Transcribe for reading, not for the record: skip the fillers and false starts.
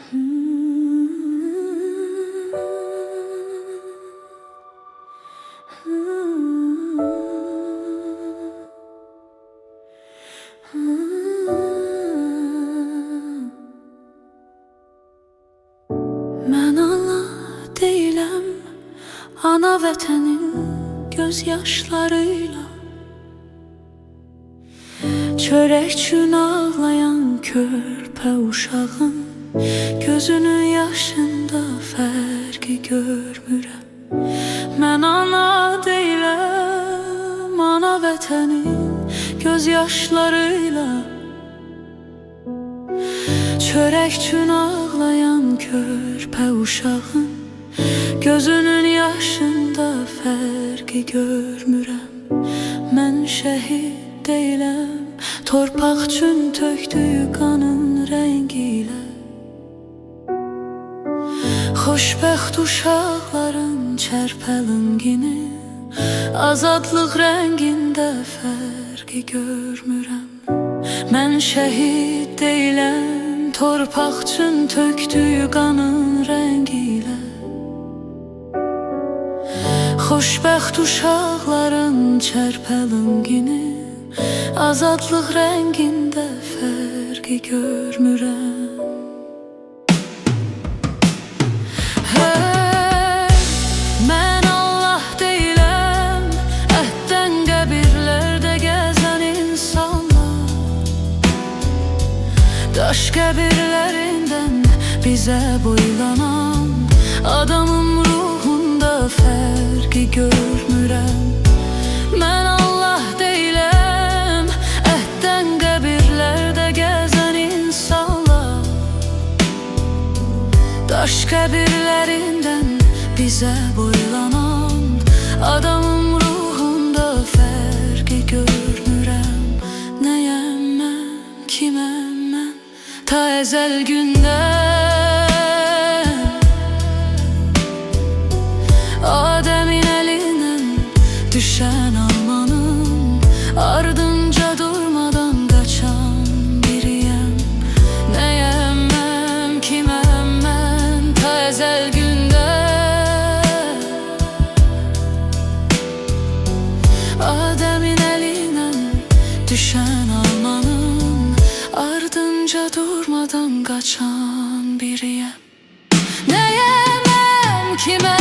Mən Allah deyiləm, ana vətənin gözyaşlarıyla çörək üçün ağlayan körpə uşağın gözünün yaşında fərqi görmürəm. Mən ana deyiləm, ana vətənin gözyaşlarıyla çörək üçün ağlayan körpə uşağın gözünün yaşında fərqi görmürəm. Mən şəhid deyiləm, torpaq üçün tökdüyü qanın rəngi ilə xoşbəxt uşaqların çərpəlingini azadlıq rəngində fərqi görmürəm. Mən şəhid deyiləm, torpaq üçün tökdüyü qanın rəngi ilə xoşbəxt uşaqların çərpəlingini azadlıq rəngində fərqi görmürəm. Mən Allah deyiləm, əhdən qəbirlərdə gəzən insanlar, daş qəbirlərindən bizə boylanan adamın ruhunda fərqi görmürəm. Mən Allah deyiləm, əhdən qəbirlərdə gəzən insanlar, daş qəbirlərindən bizə boylanan adamın ruhunda fərqi görmürəm. Nəyəm mən, kiməm mən, ta əzəl gündən Adəmin əlindən düşən almanın ardınca durmadan qaçan biriyəm. Nəyəm mən, kiməm mən, ta əzəl gündən Adəmin əlindən düşən almanın ardınca durmadan qaçan biriyəm. Nəyəm mən, kiməm